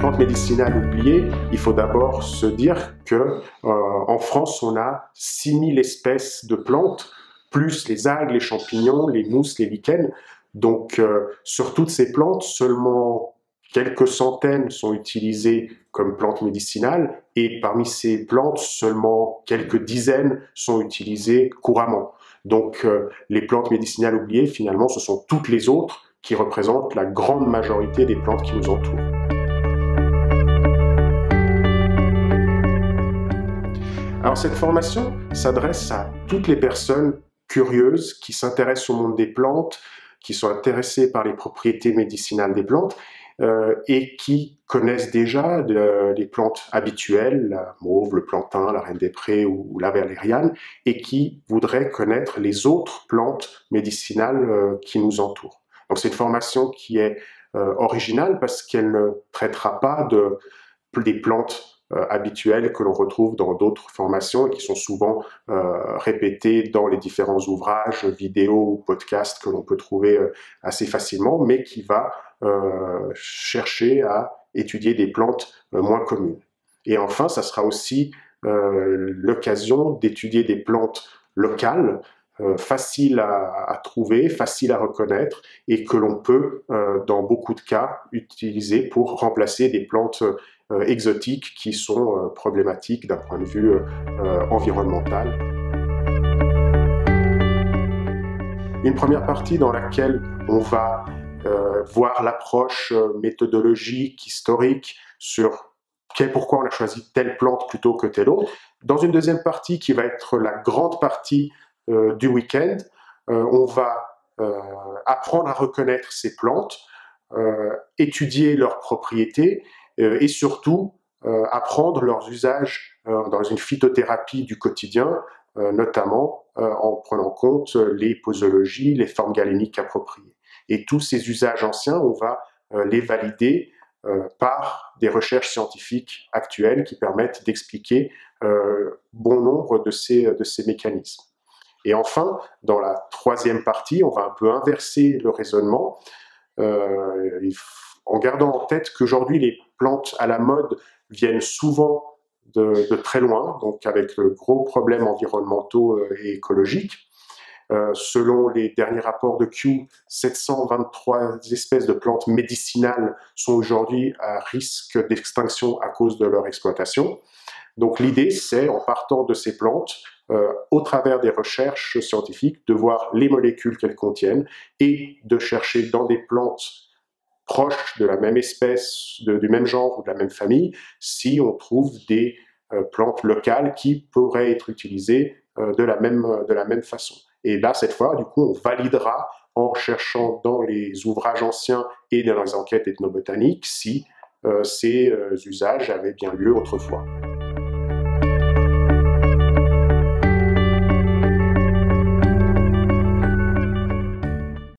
plantes médicinales oubliées, il faut d'abord se dire que en France, on a 6000 espèces de plantes, plus les algues, les champignons, les mousses, les lichens. Donc, sur toutes ces plantes, seulement quelques centaines sont utilisées comme plantes médicinales, et parmi ces plantes, seulement quelques dizaines sont utilisées couramment. Donc, les plantes médicinales oubliées, finalement, ce sont toutes les autres qui représentent la grande majorité des plantes qui nous entourent. Alors, cette formation s'adresse à toutes les personnes curieuses qui s'intéressent au monde des plantes, qui sont intéressées par les propriétés médicinales des plantes et qui connaissent déjà les plantes habituelles, la mauve, le plantain, la reine des prés ou la valériane, et qui voudraient connaître les autres plantes médicinales qui nous entourent. Donc c'est une formation qui est originale parce qu'elle ne traitera pas des plantes habituelles que l'on retrouve dans d'autres formations et qui sont souvent répétées dans les différents ouvrages, vidéos ou podcasts que l'on peut trouver assez facilement, mais qui va chercher à étudier des plantes moins communes. Et enfin, ça sera aussi l'occasion d'étudier des plantes locales, faciles à trouver, faciles à reconnaître et que l'on peut, dans beaucoup de cas, utiliser pour remplacer des plantes exotiques qui sont problématiques d'un point de vue environnemental. Une première partie dans laquelle on va voir l'approche méthodologique, historique sur pourquoi on a choisi telle plante plutôt que telle autre. Dans une deuxième partie qui va être la grande partie du week-end, on va apprendre à reconnaître ces plantes, étudier leurs propriétés et surtout apprendre leurs usages dans une phytothérapie du quotidien, notamment en prenant en compte les posologies, les formes galéniques appropriées. Et tous ces usages anciens, on va les valider par des recherches scientifiques actuelles qui permettent d'expliquer bon nombre de ces mécanismes. Et enfin, dans la troisième partie, on va un peu inverser le raisonnement en gardant en tête qu'aujourd'hui, les plantes à la mode viennent souvent de très loin, donc avec de gros problèmes environnementaux et écologiques. Selon les derniers rapports de Kew, 723 espèces de plantes médicinales sont aujourd'hui à risque d'extinction à cause de leur exploitation. Donc l'idée, c'est, en partant de ces plantes, au travers des recherches scientifiques, de voir les molécules qu'elles contiennent et de chercher dans des plantes proches de la même espèce, du même genre ou de la même famille, si on trouve des plantes locales qui pourraient être utilisées de la même façon. Et là, cette fois, du coup, on validera en cherchant dans les ouvrages anciens et dans les enquêtes ethnobotaniques si ces usages avaient bien lieu autrefois.